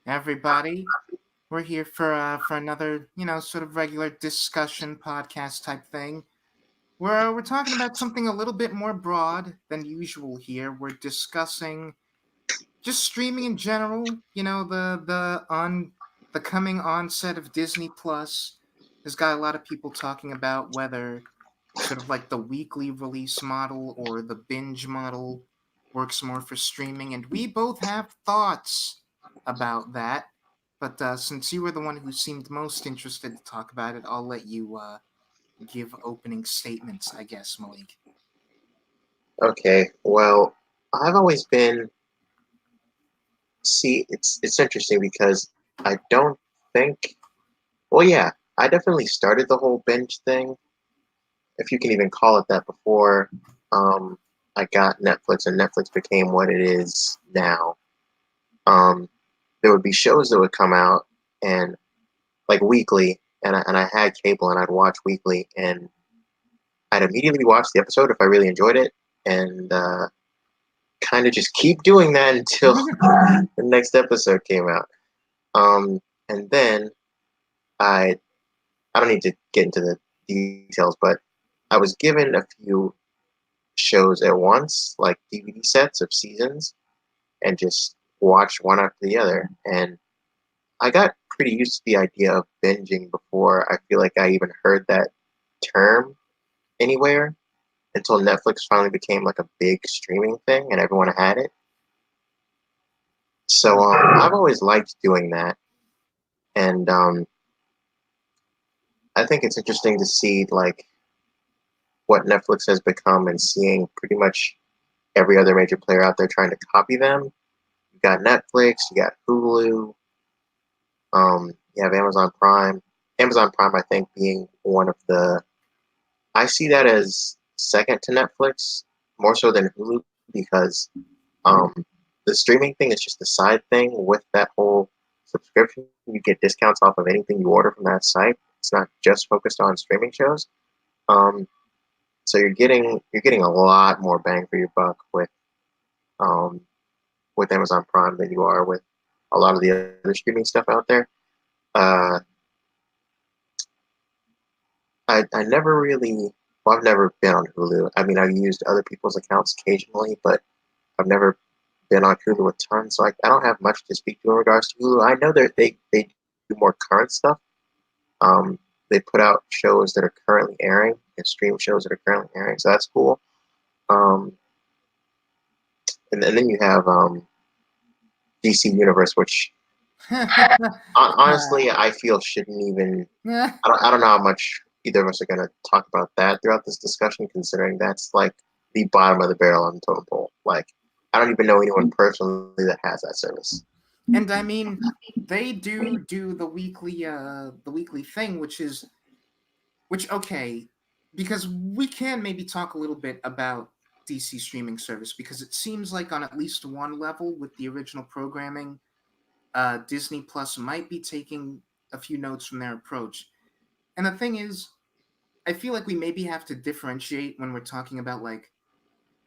everybody. We're here for another, sort of regular discussion podcast type thing. We're talking about something a little bit more broad than usual here. We're discussing just streaming in general. The coming onset of Disney Plus has got a lot of people talking about whether sort of like the weekly release model or the binge model works more for streaming, and we both have thoughts about that. But since you were the one who seemed most interested to talk about it, I'll let you give opening statements, I guess, Malik. Okay, well, I've always been. See, it's interesting because I don't think. Well, yeah, I definitely started the whole binge thing, if you can even call it that, before um, I got Netflix, and Netflix became what it is now. Um, there would be shows that would come out and like weekly, and I had cable, and I'd watch weekly, and I'd immediately watch the episode if I really enjoyed it, and kind of just keep doing that until the next episode came out. And then I I don't need to get into the details, but I was given a few shows at once, like DVD sets of seasons, and just watched one after the other. And I got pretty used to the idea of binging before I feel like I even heard that term anywhere until Netflix finally became like a big streaming thing and everyone had it. So I've always liked doing that, and I think it's interesting to see like what Netflix has become and seeing pretty much every other major player out there trying to copy them. You got Netflix, you got Hulu, you have Amazon Prime. Amazon Prime, I think, being one of the. I see that as second to Netflix, more so than Hulu, because um, the streaming thing is just a side thing. With that whole subscription, you get discounts off of anything you order from that site. It's not just focused on streaming shows. Um, so you're getting a lot more bang for your buck um, with Amazon Prime than you are with a lot of the other streaming stuff out there. Uh, I never really, well, I've never been on Hulu. I mean, I've used other people's accounts occasionally, but I've never been on Hulu a ton, so I don't have much to speak to in regards to Hulu. I know they do more current stuff. Um, they put out shows that are currently airing and stream shows that are currently airing, so that's cool. Um, and then you have DC Universe, which honestly I feel shouldn't even. I don't know how much either of us are going to talk about that throughout this discussion, considering that's like the bottom of the barrel on the totem pole. Like, I don't even know anyone personally that has that service. And I mean, they do the weekly thing, which okay, because we can maybe talk a little bit about DC streaming service because it seems like on at least one level with the original programming, Disney Plus might be taking a few notes from their approach. And the thing is, I feel like we maybe have to differentiate when we're talking about like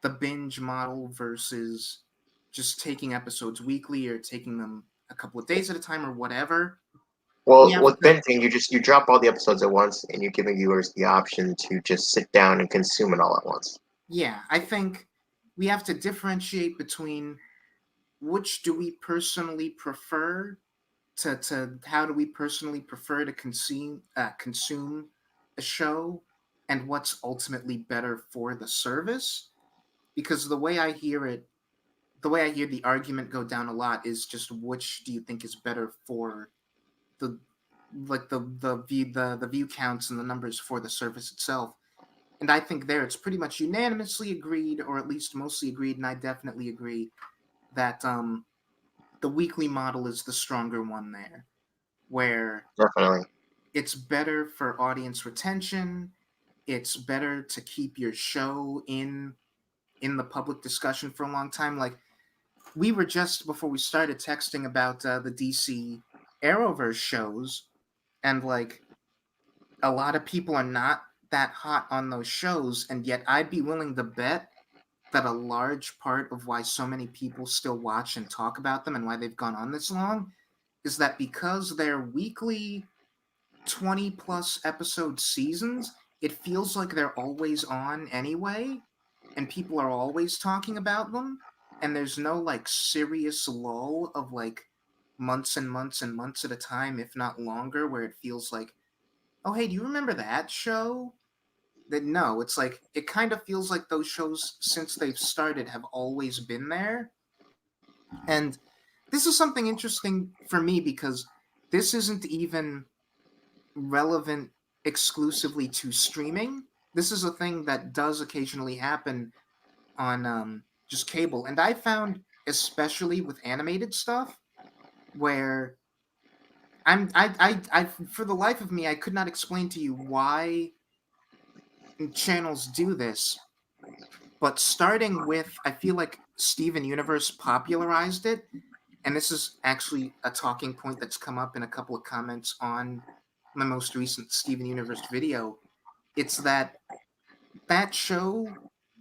the binge model versus just taking episodes weekly or taking them a couple of days at a time or whatever. We Well, have with to, binging, you drop all the episodes at once, and you're giving viewers the option to just sit down and consume it all at once. yeah, I think we have to differentiate between which do we personally prefer to how do we personally prefer to consume a show and what's ultimately better for the service, because the way I hear the argument go down a lot is just which do you think is better for the the view counts and the numbers for the service itself. And I think there it's pretty much unanimously agreed, or at least mostly agreed, and I definitely agree that the weekly model is the stronger one there, where Definitely. it's better for audience retention. It's better to keep your show in the public discussion for a long time. Like we were just before we started texting about the DC Arrowverse shows, and like a lot of people are not that hot on those shows, and yet I'd be willing to bet that a large part of why so many people still watch and talk about them and why they've gone on this long is that because they're weekly 20 plus episode seasons, it feels like they're always on anyway, and people are always talking about them, and there's no like serious lull of like months and months and months at a time, if not longer, where it feels like, oh, hey, do you remember that show? That no, it's like it kind of feels like those shows since they've started have always been there. And this is something interesting for me because this isn't even relevant exclusively to streaming. This is a thing that does occasionally happen on just cable. And I found, especially with animated stuff, where for the life of me, I could not explain to you why channels do this. But starting with, I feel like Steven Universe popularized it, and this is actually a talking point that's come up in a couple of comments on my most recent Steven Universe video. It's that show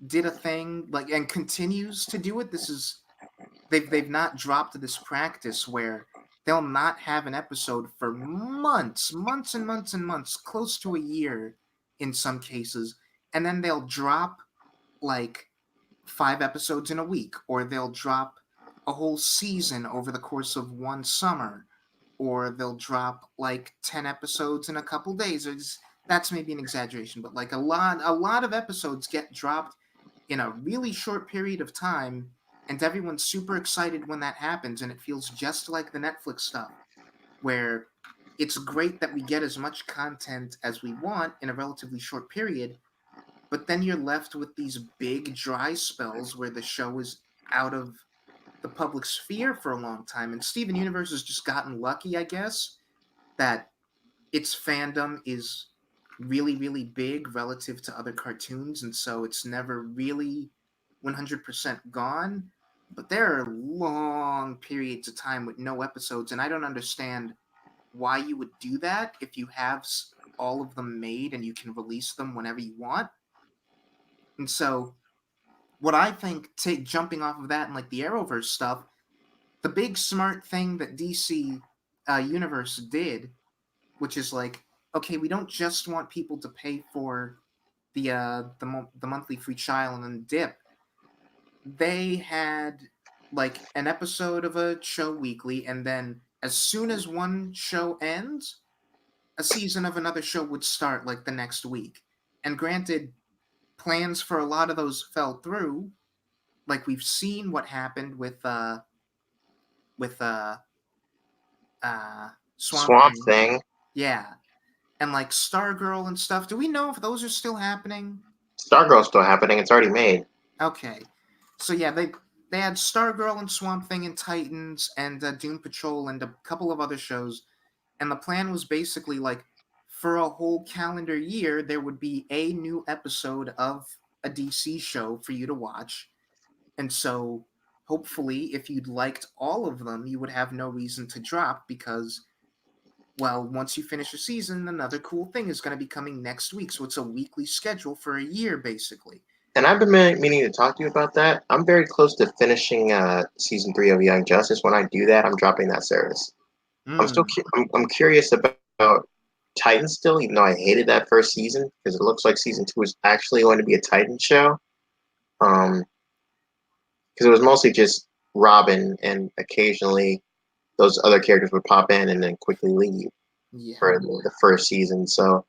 did a thing like and continues to do it. This is they've not dropped this practice where they'll not have an episode for months, months and months and months, close to a year in some cases, and then they'll drop like 5 episodes in a week, or they'll drop a whole season over the course of one summer, or they'll drop like 10 episodes in a couple days. That's maybe an exaggeration, but like a lot of episodes get dropped in a really short period of time, and everyone's super excited when that happens, and it feels just like the Netflix stuff, where it's great that we get as much content as we want in a relatively short period, but then you're left with these big dry spells where the show is out of the public sphere for a long time. And Steven Universe has just gotten lucky, I guess, that its fandom is really, really big relative to other cartoons, and so it's never really 100% gone. But there are long periods of time with no episodes, and I don't understand why you would do that if you have all of them made and you can release them whenever you want. And so, what I think, jumping off of that and like the Arrowverse stuff, the big smart thing that DC Universe did, which is like, okay, we don't just want people to pay for the monthly free trial and then dip. They had like an episode of a show weekly, and then as soon as one show ends, a season of another show would start like the next week. And granted, plans for a lot of those fell through. Like we've seen what happened with Swamp Swamp Thing. Thing. Yeah. And like Stargirl and stuff. Do we know if those are still happening? Stargirl's still happening. It's already made. Okay. So yeah, they had Stargirl and Swamp Thing and Titans and Doom Patrol and a couple of other shows, and the plan was basically like for a whole calendar year there would be a new episode of a DC show for you to watch. And so hopefully if you'd liked all of them, you would have no reason to drop because well, once you finish a season, another cool thing is going to be coming next week. So it's a weekly schedule for a year basically. And I've been meaning to talk to you about that. I'm very close to finishing season 3 of Young Justice. When I do that, I'm dropping that service. Mm, I'm curious about Titan still, even though I hated that first season because it looks like season 2 is actually going to be a Titan show. Because it was mostly just Robin, and occasionally those other characters would pop in and then quickly leave yeah. for the first season. So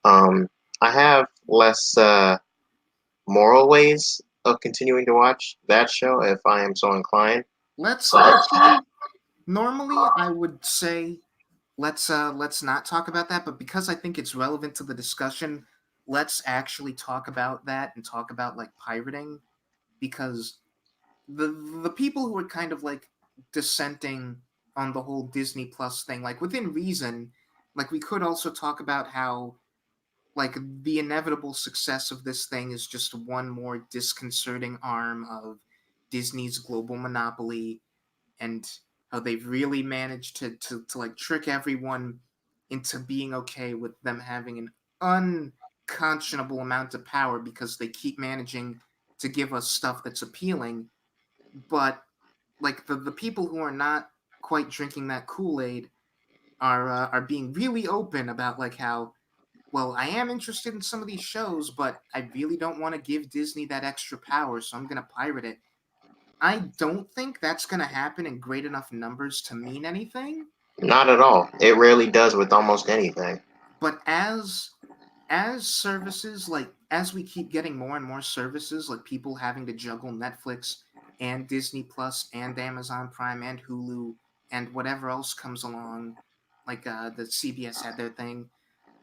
I have less moral ways of continuing to watch that show if I am so inclined. Let's But actually normally I would say let's not talk about that, but because I think it's relevant to the discussion, let's actually talk about that and talk about like pirating because the people who are kind of like dissenting on the whole Disney Plus thing, like within reason, like we could also talk about how like the inevitable success of this thing is just one more disconcerting arm of Disney's global monopoly and how they've really managed to like trick everyone into being okay with them having an unconscionable amount of power because they keep managing to give us stuff that's appealing, but like the people who are not quite drinking that Kool-Aid are being really open about like how, well, I am interested in some of these shows, but I really don't want to give Disney that extra power, so I'm going to pirate it. I don't think that's going to happen in great enough numbers to mean anything. Not at all. It rarely does with almost anything. But as services, like as we keep getting more and more services, like people having to juggle Netflix and Disney Plus and Amazon Prime and Hulu and whatever else comes along, like the CBS had their thing.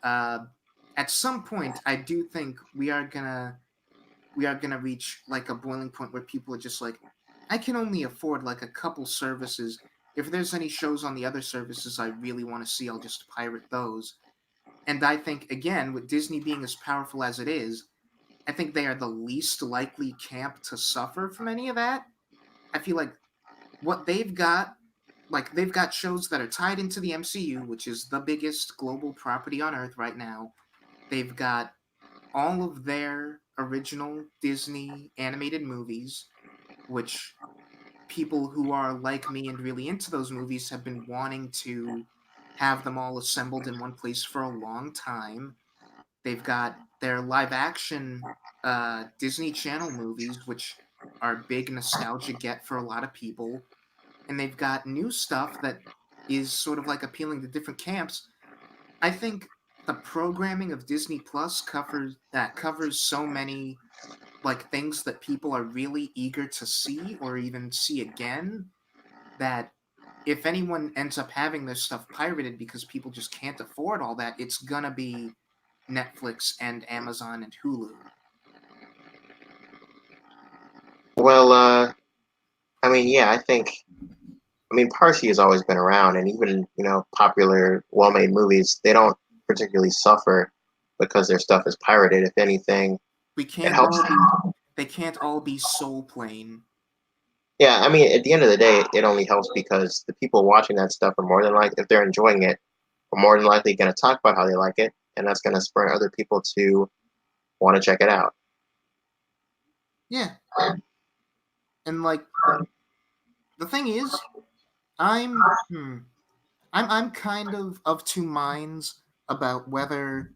Uh, at some point, I do think we are gonna reach like a boiling point where people are just like, I can only afford like a couple services. If there's any shows on the other services I really want to see, I'll just pirate those. And I think, again, with Disney being as powerful as it is, I think they are the least likely camp to suffer from any of that. I feel like what they've got, like, they've got shows that are tied into the MCU, which is the biggest global property on Earth right now. They've got all of their original Disney animated movies, which people who are like me and really into those movies have been wanting to have them all assembled in one place for a long time. They've got their live action Disney Channel movies, which are big nostalgia get for a lot of people. And they've got new stuff that is sort of like appealing to different camps. I think the programming of Disney Plus covers so many like things that people are really eager to see or even see again, that if anyone ends up having this stuff pirated because people just can't afford all that, it's gonna be Netflix and Amazon and Hulu. Well, I mean, yeah, I mean, Parsi has always been around, and even, popular, well-made movies, they don't particularly suffer because their stuff is pirated. If anything, We it can't helps. all be they can't all be soul plane. Yeah, I mean, at the end of the day, it only helps because the people watching that stuff are more than likely, if they're enjoying it, are more than likely going to talk about how they like it, and that's going to spur other people to want to check it out. Yeah. And like the thing is, I'm kind of two minds about whether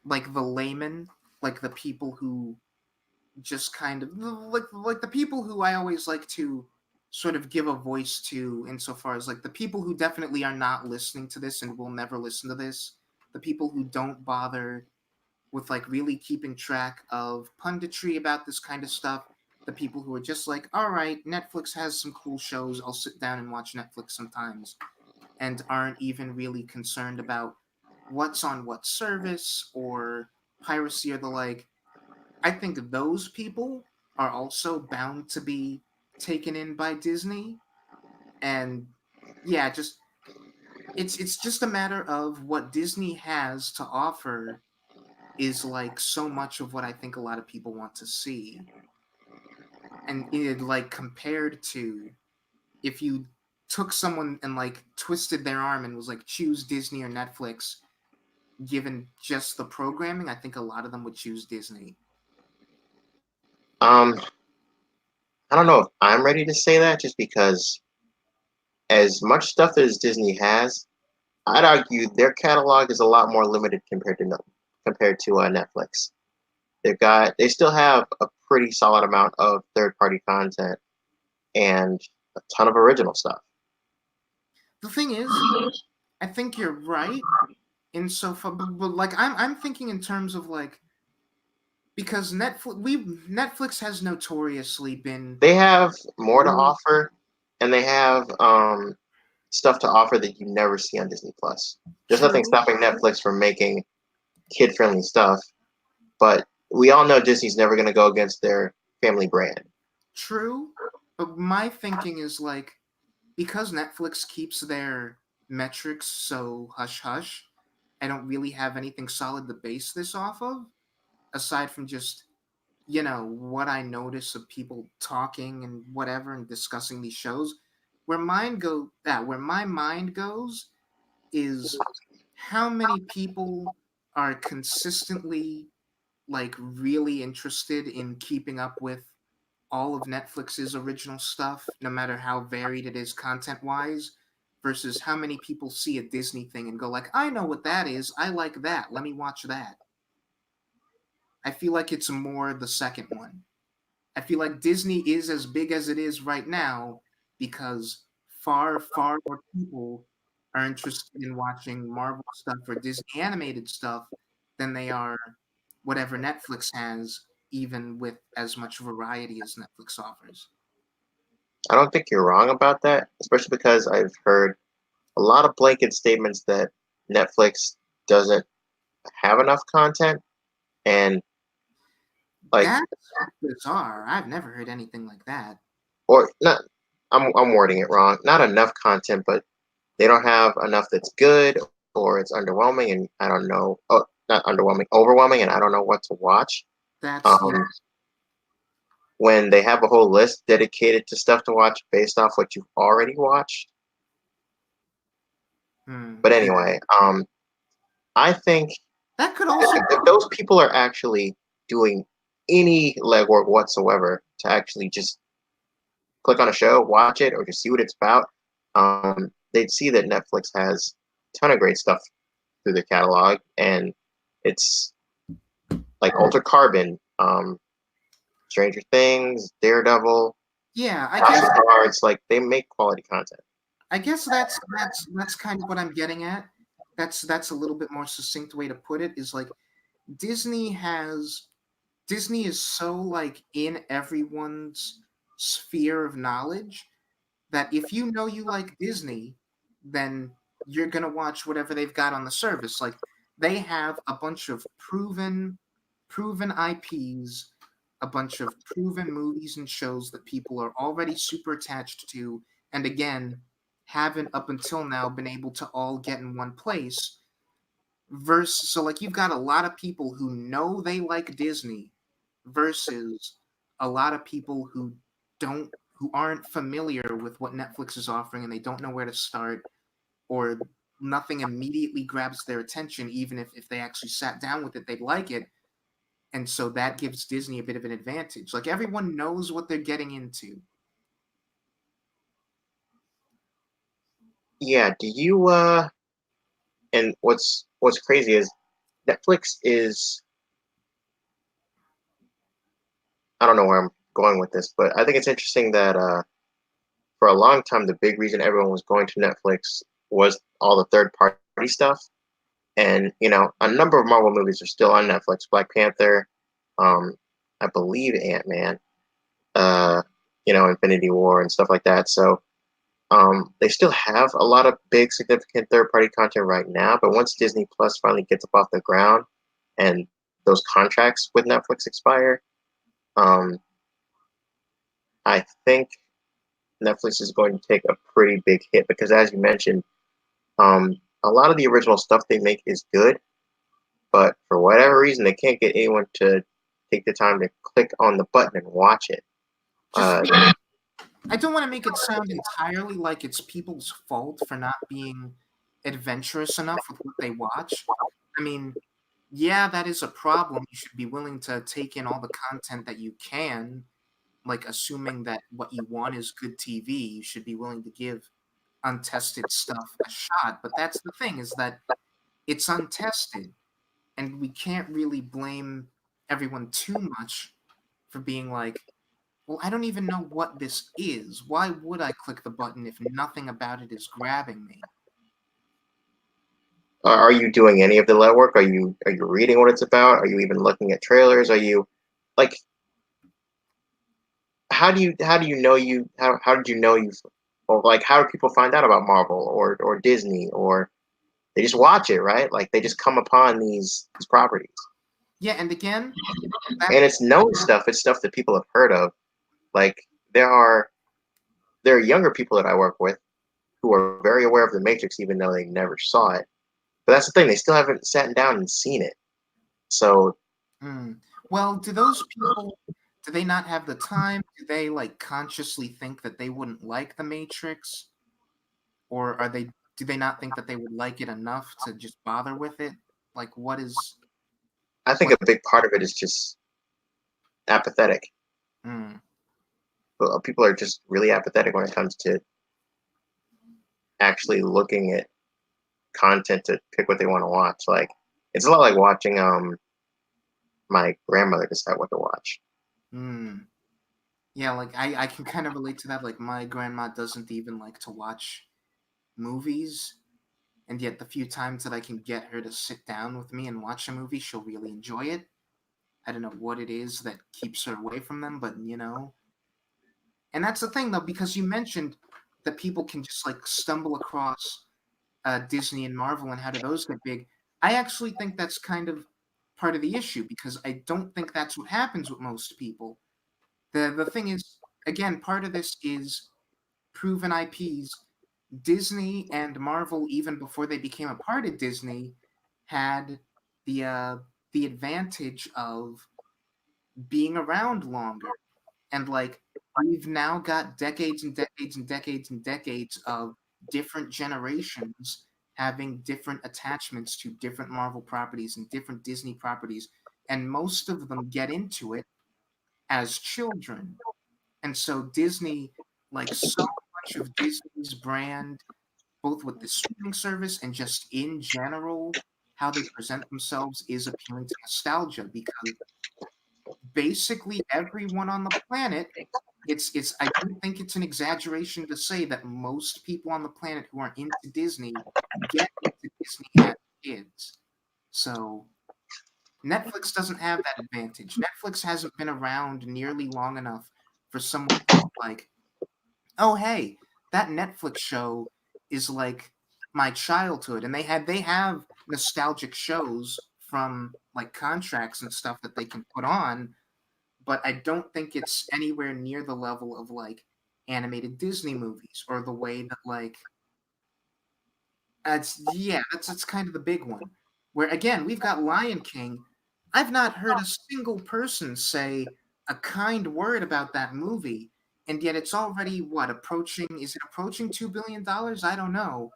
like the layman, like the people who just kind of like the people who I always like to sort of give a voice to, insofar as like the people who definitely are not listening to this and will never listen to this, the people who don't bother with like really keeping track of punditry about this kind of stuff, the people who are just like, all right, Netflix has some cool shows, I'll sit down and watch Netflix sometimes, and aren't even really concerned about what's on what service or piracy or the like. I think those people are also bound to be taken in by Disney. And yeah, just it's just a matter of what Disney has to offer is like so much of what I think a lot of people want to see. And it like compared to if you took someone and like twisted their arm and was like, choose Disney or Netflix, given just the programming, I think a lot of them would choose Disney. Um, I don't know if I'm ready to say that just because as much stuff as Disney has, I'd argue their catalog is a lot more limited compared to Netflix. They still have a pretty solid amount of third party content and a ton of original stuff. The thing is, I think you're right insofar, but like I'm thinking in terms of like, because Netflix has notoriously been They have more to really offer, and they have stuff to offer that you never see on Disney Plus. There's nothing true, stopping Netflix from making kid friendly stuff, but we all know Disney's never going to go against their family brand. true, but my thinking is like, because Netflix keeps their metrics so hush hush, I don't really have anything solid to base this off of, aside from just, what I notice of people talking and whatever and discussing these shows. Where my mind goes is how many people are consistently like really interested in keeping up with all of Netflix's original stuff, no matter how varied it is content wise, versus how many people see a Disney thing and go like, I know what that is. I like that. Let me watch that. I feel like it's more the second one. I feel like Disney is as big as it is right now because far, far more people are interested in watching Marvel stuff or Disney animated stuff than they are whatever Netflix has, even with as much variety as Netflix offers. I don't think you're wrong about that, especially because I've heard a lot of blanket statements that Netflix doesn't have enough content, and like, That's bizarre. I've never heard anything like that. or not. I'm wording it wrong. Not enough content, but they don't have enough that's good, or it's underwhelming, and I don't know. Oh, not underwhelming, overwhelming, and I don't know what to watch. That's yeah. Um, when they have a whole list dedicated to stuff to watch based off what you've already watched. But Yeah. anyway, I think That could also if those people are actually doing any legwork whatsoever to actually just click on a show, watch it, or just see what it's about, they'd see that Netflix has a ton of great stuff through the catalog, and it's like Altered Carbon, Stranger Things, Daredevil, yeah. House of Cards. Like, they make quality content. I guess that's kind of what I'm getting at. That's a little bit more succinct way to put it. Is like Disney has Disney is so like in everyone's sphere of knowledge that if you know you like Disney, then you're gonna watch whatever they've got on the service. Like they have a bunch of proven IPs, a bunch of proven movies and shows that people are already super attached to, and again, haven't up until now been able to all get in one place. Versus, so like you've got a lot of people who know they like Disney versus a lot of people who aren't familiar with what Netflix is offering and they don't know where to start or nothing immediately grabs their attention even if they actually sat down with it they'd like it, and so that gives Disney a bit of an advantage. Like everyone knows what they're getting into. Yeah. Do you? And what's crazy is Netflix is. I don't know where I'm going with this, but I think it's interesting that for a long time the big reason everyone was going to Netflix was all the third party stuff, and a number of Marvel movies are still on Netflix. Black Panther, um, I believe Ant-Man, uh, Infinity War and stuff like that. So they still have a lot of big, significant third-party content right now. But once Disney Plus finally gets up off the ground and those contracts with Netflix expire, um, I think Netflix is going to take a pretty big hit because, as you mentioned, a lot of the original stuff they make is good, but for whatever reason, they can't get anyone to take the time to click on the button and watch it. Just Uh, I don't want to make it sound entirely like it's people's fault for not being adventurous enough with what they watch. I mean, yeah, that is a problem. You should be willing to take in all the content that you can, like assuming that what you want is good TV, you should be willing to give untested stuff a shot. But that's the thing is that it's untested, and we can't really blame everyone too much for being like, well, I don't even know what this is. Why would I click the button if nothing about it is grabbing me? are you doing any of the legwork? Are you reading what it's about? Are you even looking at trailers? Are you like how do you know how did you know you or like how do people find out about Marvel or Disney, or they just watch it, right? Like they just come upon these properties. Yeah, and again, that And it's known stuff, it's stuff that people have heard of. Like there are there are younger people that I work with who are very aware of the Matrix even though they never saw it. But that's the thing, they still haven't sat down and seen it. So hmm. Well, do those people do they not have the time? Do they like consciously think that they wouldn't like the Matrix? Or are they do they not think that they would like it enough to just bother with it? Like what is I think what a big part of it is just apathetic. hmm. people are just really apathetic when it comes to actually looking at content to pick what they want to watch. Like it's a lot like watching my grandmother decide what to watch. Hmm. Yeah, like I can kind of relate to that. Like my grandma doesn't even like to watch movies, and yet the few times that I can get her to sit down with me and watch a movie, she'll really enjoy it. I don't know what it is that keeps her away from them, but and that's the thing though, because you mentioned that people can just like stumble across Disney and Marvel and how do those get big. I actually think that's kind of part of the issue because I don't think that's what happens with most people. The thing is, again, part of this is proven IPs. Disney and Marvel, even before they became a part of Disney, had the uh, the advantage of being around longer. And like we've now got decades and decades and decades and decades of different generations having different attachments to different Marvel properties and different Disney properties. And most of them get into it as children. And so Disney, like so much of Disney's brand, both with the streaming service and just in general, how they present themselves is appealing to nostalgia because basically everyone on the planet it's I don't think it's an exaggeration to say that most people on the planet who are into Disney get into Disney as kids. So Netflix doesn't have that advantage. Netflix hasn't been around nearly long enough for someone to be like, "Oh, hey, that Netflix show is like my childhood." And they have nostalgic shows from like contracts and stuff that they can put on, but I don't think it's anywhere near the level of like animated Disney movies or the way that like that's kind of the big one. Where again, we've got Lion King. I've not heard a single person say a kind word about that movie, and yet it's already what approaching? Is it approaching $2 billion? I don't know.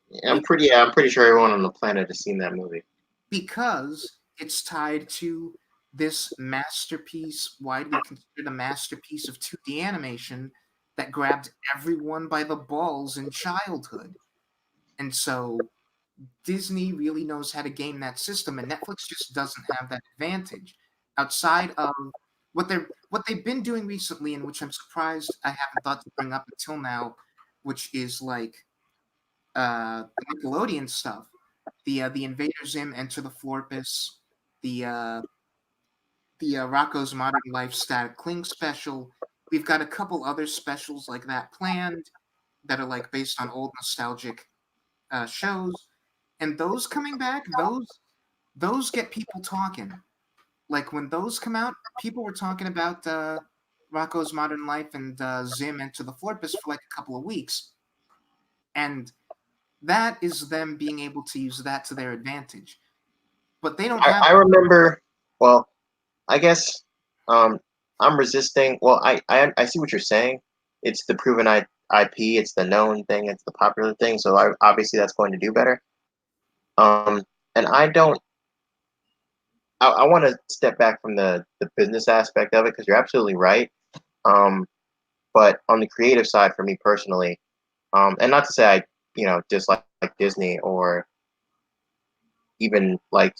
Be- I'm pretty sure everyone on the planet has seen that movie. because it's tied to this masterpiece, widely considered a masterpiece of 2D animation that grabbed everyone by the balls in childhood. And so Disney really knows how to game that system, and Netflix just doesn't have that advantage. Outside of what they've been doing recently, and which I'm surprised I haven't thought to bring up until now, which is like the Nickelodeon stuff, the Invader Zim, Enter the Florpus, the uh, the Rocco's Modern Life Static Cling special. We've got a couple other specials like that planned that are like based on old nostalgic shows, and those coming back, those get people talking. Like when those come out, people were talking about Rocco's Modern Life and Zim Enter the Florpus for like a couple of weeks, and that is them being able to use that to their advantage. But they don't have. I remember. Well, I guess um, I'm resisting. Well, I see what you're saying. It's the proven IP. It's the known thing. It's the popular thing. So obviously that's going to do better. And I don't. I want to step back from the business aspect of it because you're absolutely right. Um, but on the creative side, for me personally, and not to say I dislike like Disney or even like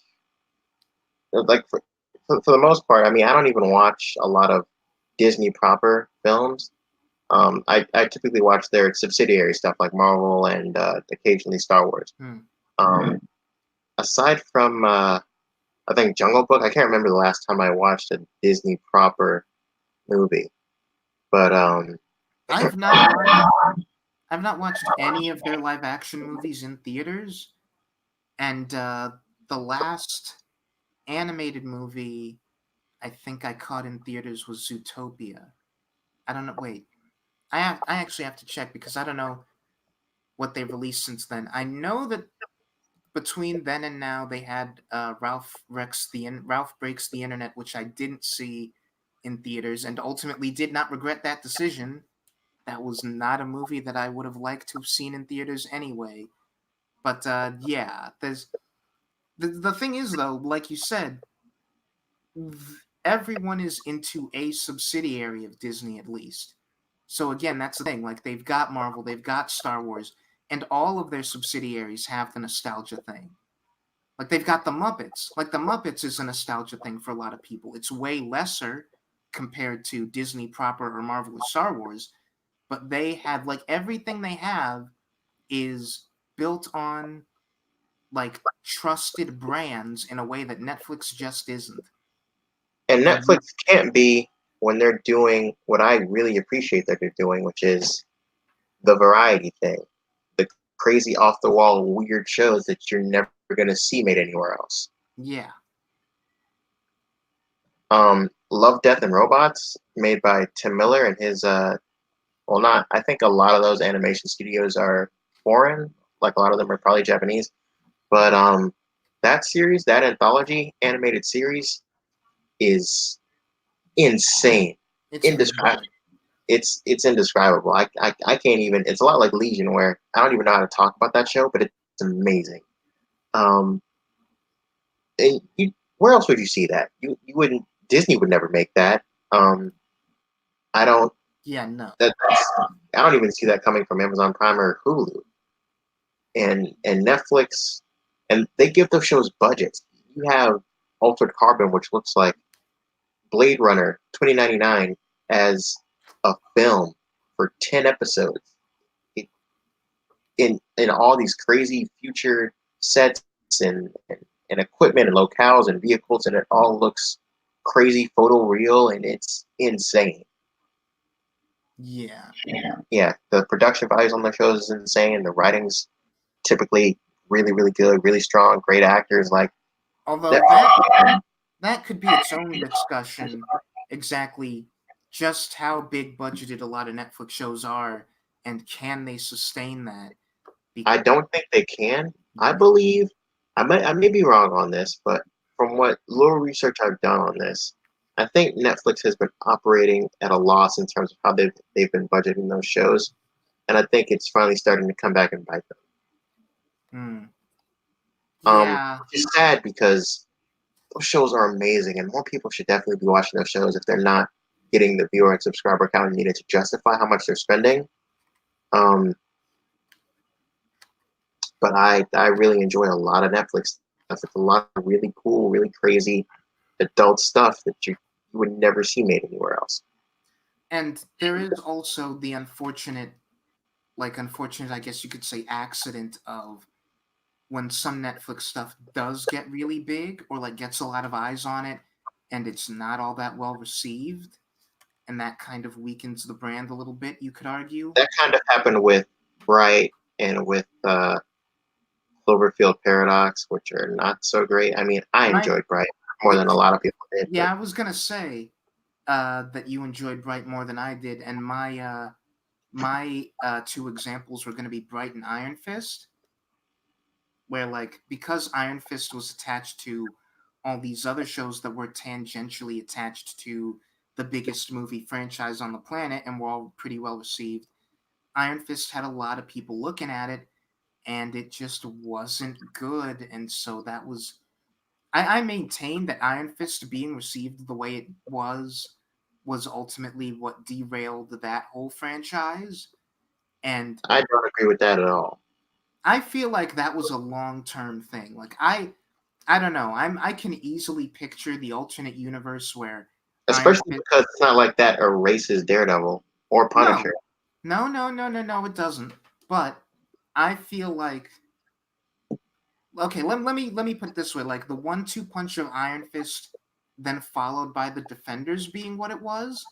for the most part, I mean, I don't even watch a lot of Disney proper films. I typically watch their subsidiary stuff like Marvel and occasionally Star Wars. Hmm. Um, aside from, I think Jungle Book, I can't remember the last time I watched a Disney proper movie. But I've not watched. I've not watched any of their live action movies in theaters, and the last animated movie I think I caught in theaters was Zootopia. I don't know. Wait, I actually have to check because I don't know what they've released since then. I know that between then and now they had Ralph Breaks the Internet, which I didn't see in theaters, and ultimately did not regret that decision. That was not a movie that I would have liked to have seen in theaters anyway. But yeah, there's the thing is though, like you said, everyone is into a subsidiary of Disney at least. So again, that's the thing. Like they've got Marvel, they've got Star Wars, and all of their subsidiaries have the nostalgia thing. Like they've got the Muppets. Like the Muppets is a nostalgia thing for a lot of people. It's way lesser compared to Disney proper or Marvel or Star Wars, but they have like everything they have is built on like trusted brands in a way that Netflix just isn't. And And Netflix can't be when they're doing what I really appreciate that they're doing, which is the variety thing, the crazy off the wall weird shows that you're never going to see made anywhere else. yeah, Love, Death, and Robots, made by Tim Miller and his well, not. I think a lot of those animation studios are foreign. Like a lot of them are probably Japanese. But that series, that anthology animated series, is insane, it's really indescribable. good. It's indescribable. I can't even. It's a lot like Legion, where I don't even know how to talk about that show, but it's amazing. Um, and where else would you see that? You wouldn't. Disney would never make that. I don't. Yeah, no. I don't even see that coming from Amazon Prime or Hulu and Netflix, and they give those shows budgets. You have Altered Carbon, which looks like Blade Runner 2099 as a film for 10 episodes. It, in all these crazy future sets and equipment and locales and vehicles, and it all looks crazy photo real, and it's insane. Yeah. Yeah, the production values on the shows is insane. The writing's typically really, really good, really strong, great actors. Like Although that, that could be its own discussion, exactly just how big budgeted a lot of Netflix shows are, and can they sustain that? I Be- don't think they can. I believe I may be wrong on this, but from what little research I've done on this, I think Netflix has been operating at a loss in terms of how they've been budgeting those shows, and I think it's finally starting to come back and bite them. hmm. Yeah, Which is sad because those shows are amazing, and more people should definitely be watching those shows if they're not getting the viewer and subscriber count needed to justify how much they're spending. Um, but I really enjoy a lot of Netflix stuff. It's a lot of really cool, really crazy adult stuff that you would never see made anywhere else. and there is also the unfortunate, I guess you could say, accident of when some Netflix stuff does get really big or like gets a lot of eyes on it, and it's not all that well received, and that kind of weakens the brand a little bit. You could argue. That kind of happened with Bright and with Cloverfield Paradox, which are not so great. I mean, I I enjoyed Bright more than a lot of people did, but Yeah, I was gonna say that you enjoyed Bright more than I did, and my two examples were gonna be Bright and Iron Fist, where like because Iron Fist was attached to all these other shows that were tangentially attached to the biggest movie franchise on the planet and were all pretty well received. Iron Fist had a lot of people looking at it, and it just wasn't good, and so that was I maintain that Iron Fist being received the way it was ultimately what derailed that whole franchise. And I don't agree with that at all. I feel like that was a long term thing. Like I don't know. I can easily picture the alternate universe where Iron Especially Fist. because it's not like that erases Daredevil or No, Punisher. no, it doesn't. But I feel like okay, let me put it this way: like the 1-2 punch of Iron Fist, then followed by the Defenders being what it was.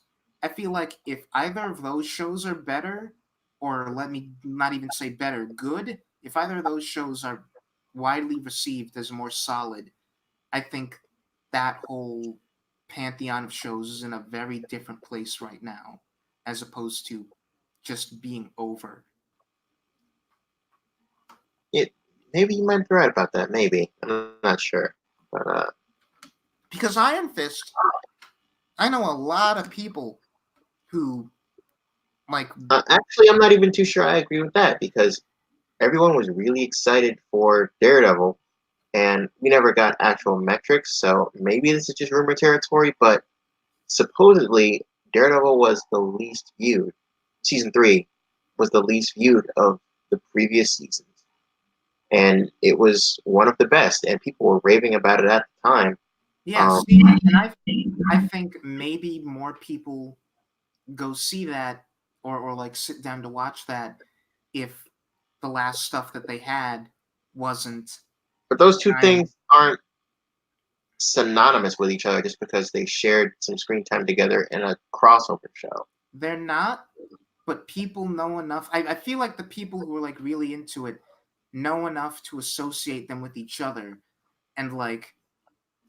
I feel like if either of those shows are better, or let me not even say better, good. If either of those shows are widely received as more solid, I think that whole pantheon of shows is in a very different place right now, as opposed to just being over. It maybe you might be right about that. Maybe I'm not sure, but Because Iron Fist, I know a lot of people who like actually, I'm not even too sure I agree with that because everyone was really excited for Daredevil, and we never got actual metrics. So maybe this is just rumor territory, but supposedly Daredevil was the least viewed. season 3 was the least viewed of the previous seasons, and it was one of the best, and people were raving about it at the time. Yeah, Um, see, and I think maybe more people go see that or like sit down to watch that if the last stuff that they had wasn't but those two kind of. things aren't synonymous with each other just because they shared some screen time together in a crossover show. They're not, but people know enough. I feel like the people who are like really into it know enough to associate them with each other. And like,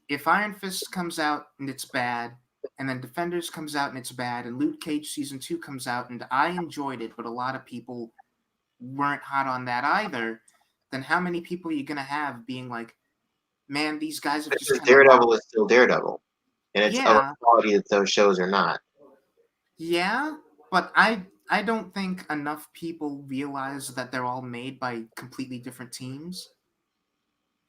if Iron Fist comes out and it's bad, and then Defenders comes out and it's bad, and Luke Cage season 2 comes out and I enjoyed it, but a lot of people weren't hot on that either, then how many people are you gonna have being like, man, these guys have just Because kind of lost. Daredevil is still Daredevil, and it's of a Yeah, quality that those shows are not. yeah, but I don't think enough people realize that they're all made by completely different teams.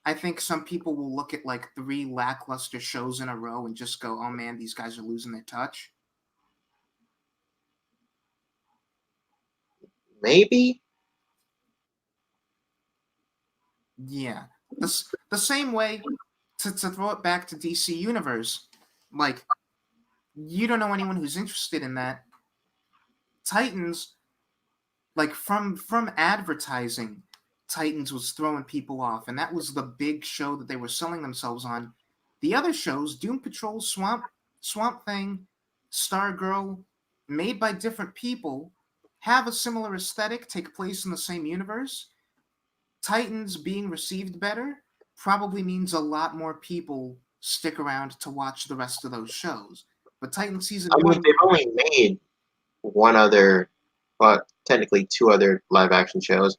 I think some people will look at like 3 lackluster shows in a row and just go, "Oh man, these guys are losing their touch." Maybe. Yeah, the same way to throw it back to DC Universe, like you don't know anyone who's interested in that. Titans, like from advertising, Titans was throwing people off, and that was the big show that they were selling themselves on. The other shows, Doom Patrol, Swamp Thing, Stargirl, made by different people, have a similar aesthetic, take place in the same universe. Titans being received better probably means a lot more people stick around to watch the rest of those shows. But Titan season I mean, one, they've only made one other, well, technically two other live action shows.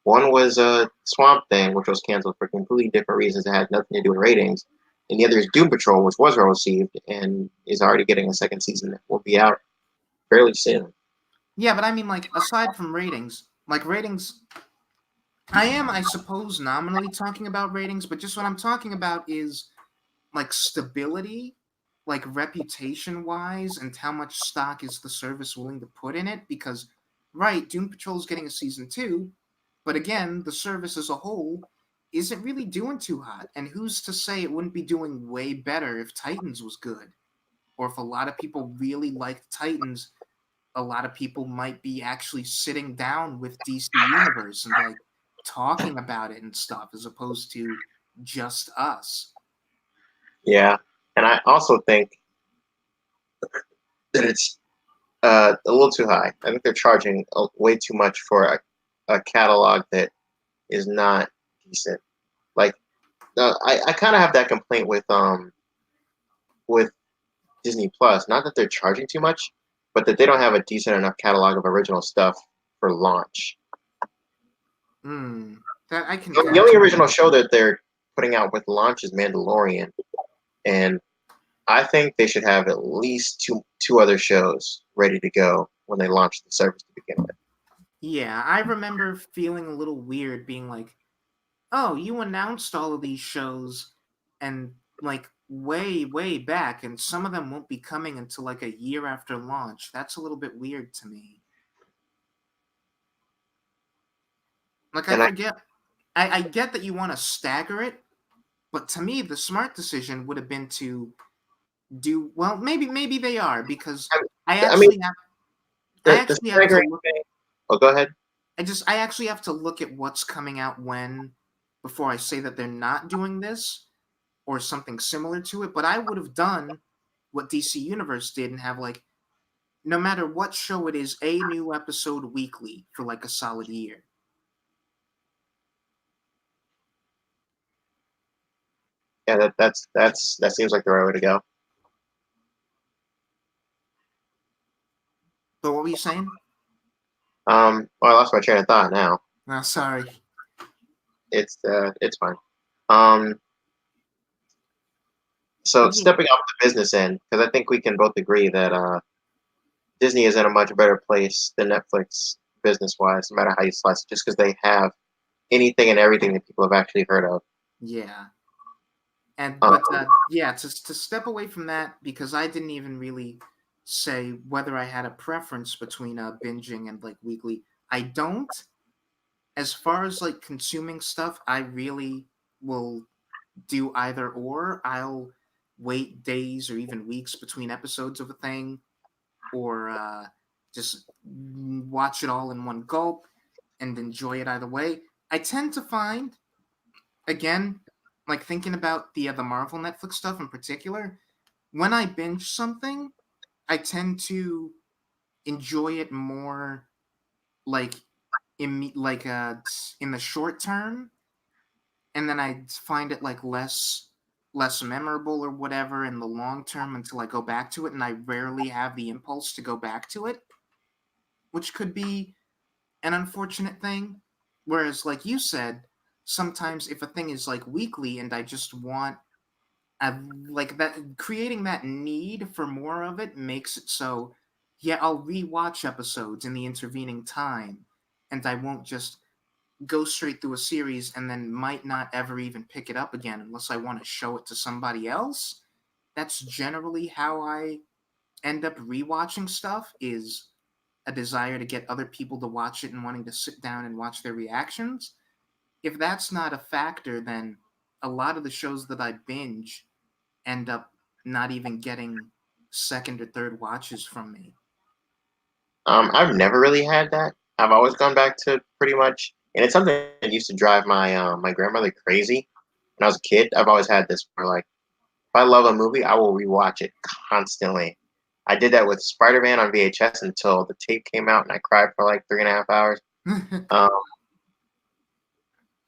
One was Swamp Thing, which was canceled for completely different reasons that had nothing to do with ratings. And the other is Doom Patrol, which was well received and is already getting a second season that will be out fairly soon. yeah, but I mean, like aside from ratings, like ratings, I am, I suppose, nominally talking about ratings, but just what I'm talking about is like stability, like reputation wise, and how much stock is the service willing to put in it. Because, right, Doom Patrol is getting a season 2, but again, the service as a whole isn't really doing too hot. And who's to say it wouldn't be doing way better if Titans was good? Or if a lot of people really liked Titans, a lot of people might be actually sitting down with DC Universe and like talking about it and stuff as opposed to just us. Yeah. And I also think that it's a little too high. I think they're charging way too much for a catalog that is not decent. Like, I kind of have that complaint with Disney Plus. Not that they're charging too much, but that they don't have a decent enough catalog of original stuff for launch. Hmm. That I can The kind only of. original show that they're putting out with launch is Mandalorian, and I think they should have at least two other shows ready to go when they launch the service to begin with. Yeah, I remember feeling a little weird being like, "Oh, you announced all of these shows and like way back and some of them won't be coming until like a year after launch." That's a little bit weird to me. Like I And I, forget I get that you want to stagger it, but to me the smart decision would have been to do well, maybe they are because I I mean, actually have I the actually have to staggering look thing. Oh, go ahead. I actually have to look at what's coming out when before I say that they're not doing this or something similar to it, but I would have done what DC Universe did and have like no matter what show it is, a new episode weekly for like a solid year. Yeah, that seems like the right way to go. But what were you saying? Well, I lost my train of thought now. No, sorry. It's fine. Um, so But yeah, stepping off the business end, because I think we can both agree that Disney is in a much better place than Netflix business wise, no matter how you slice it, just because they have anything and everything that people have actually heard of. yeah. And Um, yeah, to step away from that because I didn't even really say whether I had a preference between binging and like weekly. I don't. As far as like consuming stuff, I really will do either or. I'll wait days or even weeks between episodes of a thing, or just watch it all in one gulp and enjoy it either way. I tend to find, again, like thinking about the Marvel Netflix stuff in particular, when I binge something, I tend to enjoy it more like in the short term, and then I find it like less memorable or whatever in the long term until I go back to it, and I rarely have the impulse to go back to it, which could be an unfortunate thing. Whereas, like you said, sometimes if a thing is like weekly and I just want like that, creating that need for more of it makes it so, yeah, I'll rewatch episodes in the intervening time, and I won't just go straight through a series and then might not ever even pick it up again unless I want to show it to somebody else. That's generally how I end up rewatching stuff, is a desire to get other people to watch it and wanting to sit down and watch their reactions. If that's not a factor, then a lot of the shows that I binge end up not even getting second or third watches from me. I've never really had that. I've always gone back to pretty much, and it's something that used to drive my grandmother crazy when I was a kid. I've always had this where like if I love a movie, I will rewatch it constantly. I did that with Spider Man on VHS until the tape came out, and I cried for like 3.5 hours. Um,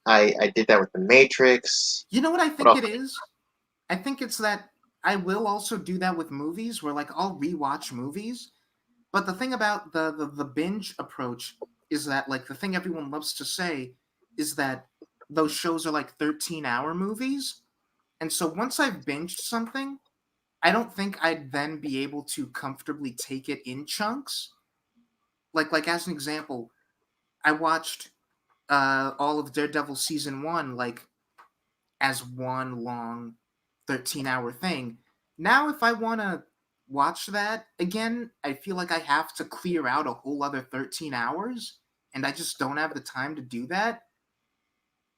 I did that with The Matrix. You know what I What think else? it is? I think it's that I will also do that with movies where like I'll rewatch movies. But the thing about the binge approach is that like the thing everyone loves to say is that those shows are like 13-hour movies. And so once I've binged something, I don't think I'd then be able to comfortably take it in chunks. Like as an example, I watched all of Daredevil season 1 like as one long 13-hour thing. Now, if I want to watch that again, I feel like I have to clear out a whole other 13 hours, and I just don't have the time to do that.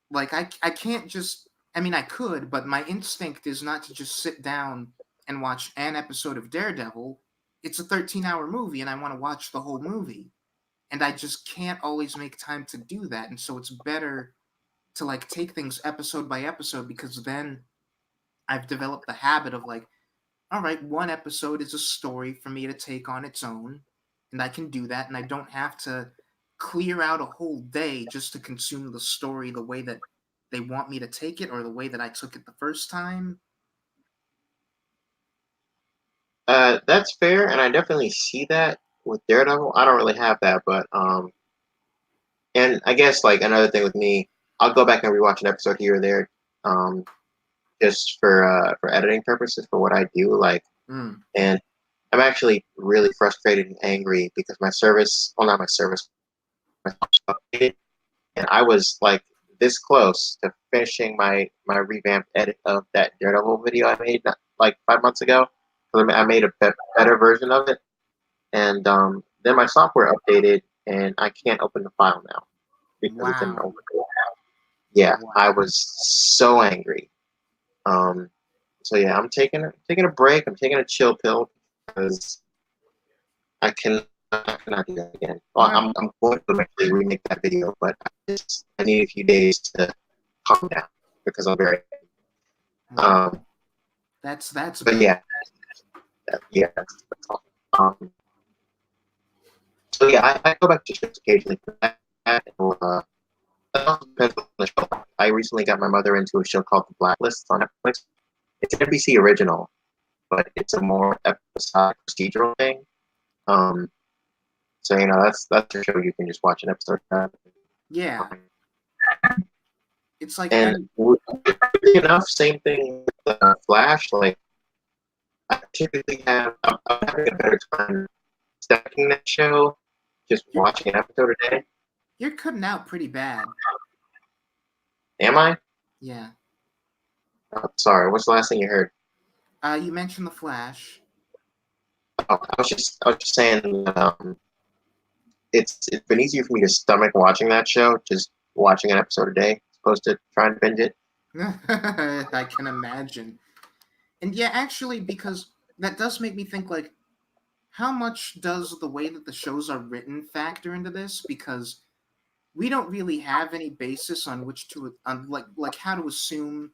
Like, I can't just, I mean, I could, but my instinct is not to just sit down and watch an episode of Daredevil. It's a 13-hour movie, and I want to watch the whole movie. And I just can't always make time to do that. And so it's better to like take things episode by episode, because then I've developed the habit of like, all right, one episode is a story for me to take on its own, and I can do that, and I don't have to clear out a whole day just to consume the story the way that they want me to take it or the way that I took it the first time. That's fair, and I definitely see that with Daredevil. I don't really have that, but and I guess like another thing with me, I'll go back and rewatch an episode here or there, um, just for editing purposes for what I do. Like, Mm. and I'm actually really frustrated and angry because my service, well, not my service, my software updated, and I was like this close to finishing my revamped edit of that Daredevil video I made like 5 months ago. I made a better version of it, and then my software updated, and I can't open the file now because it's in an Wow. open. Yeah, I Wow. was so angry. Um, so yeah, I'm taking a break. I'm taking a chill pill because I cannot do that again. Well, All I'm going to eventually remake that video, but I need a few days to calm down because I'm very. right. Um, That's but better. yeah, yeah. That's all. So yeah, I go back to shows occasionally for that. And, it also depends on the show. I recently got my mother into a show called The Blacklist on Netflix. It's an NBC original, but it's a more episodic procedural thing. Um, so that's a show you can just watch an episode of. Yeah. It's like And and weirdly enough, same thing with Flash. Like I typically I'm having a better time stacking that show, just you're watching an episode a day. you're cutting out pretty bad. Am I? Yeah. Oh, sorry. What's the last thing you heard? You mentioned the Flash. I was just saying, it's been easier for me to stomach watching that show, just watching an episode a day, as opposed to trying to binge it. I can imagine. And yeah, actually, because that does make me think like, how much does the way that the shows are written factor into this? Because we don't really have any basis on which to like how to assume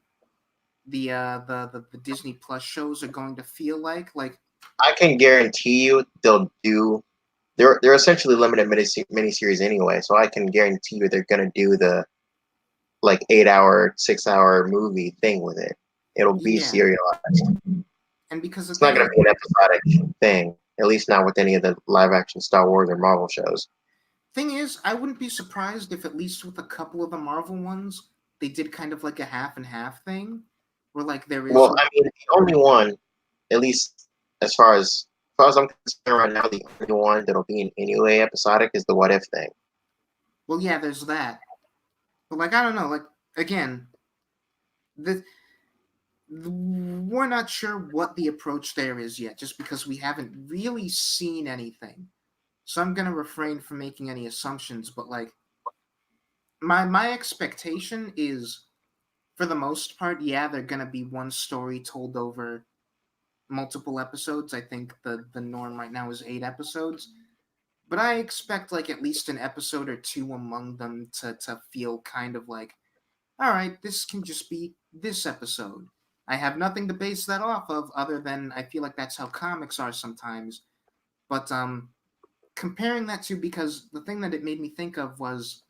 the Disney Plus shows are going to feel like. Like, I can guarantee you they'll do. They're essentially limited miniseries anyway, so I can guarantee you they're gonna do the like 8 hour, 6 hour movie thing with it. It'll be yeah, serialized. and because the It's not thing gonna is, be an episodic thing, at least not with any of the live action Star Wars or Marvel shows. I wouldn't be surprised if at least with a couple of the Marvel ones, they did kind of like a half and half thing, where like there is Well, I mean, the only one, at least as far as I'm concerned right now, the only one that'll be in any way episodic is the What If thing. well, yeah, there's that. But like I don't know, like again, the we're not sure what the approach there is yet, just because we haven't really seen anything. So I'm gonna refrain from making any assumptions. But like my expectation is, for the most part, yeah, they're gonna be one story told over multiple episodes. I think the norm right now is 8 episodes. But I expect like at least an episode or two among them to feel kind of like, all right, this can just be this episode. I have nothing to base that off of other than I feel like that's how comics are sometimes. But comparing that to, because the thing that it made me think of was,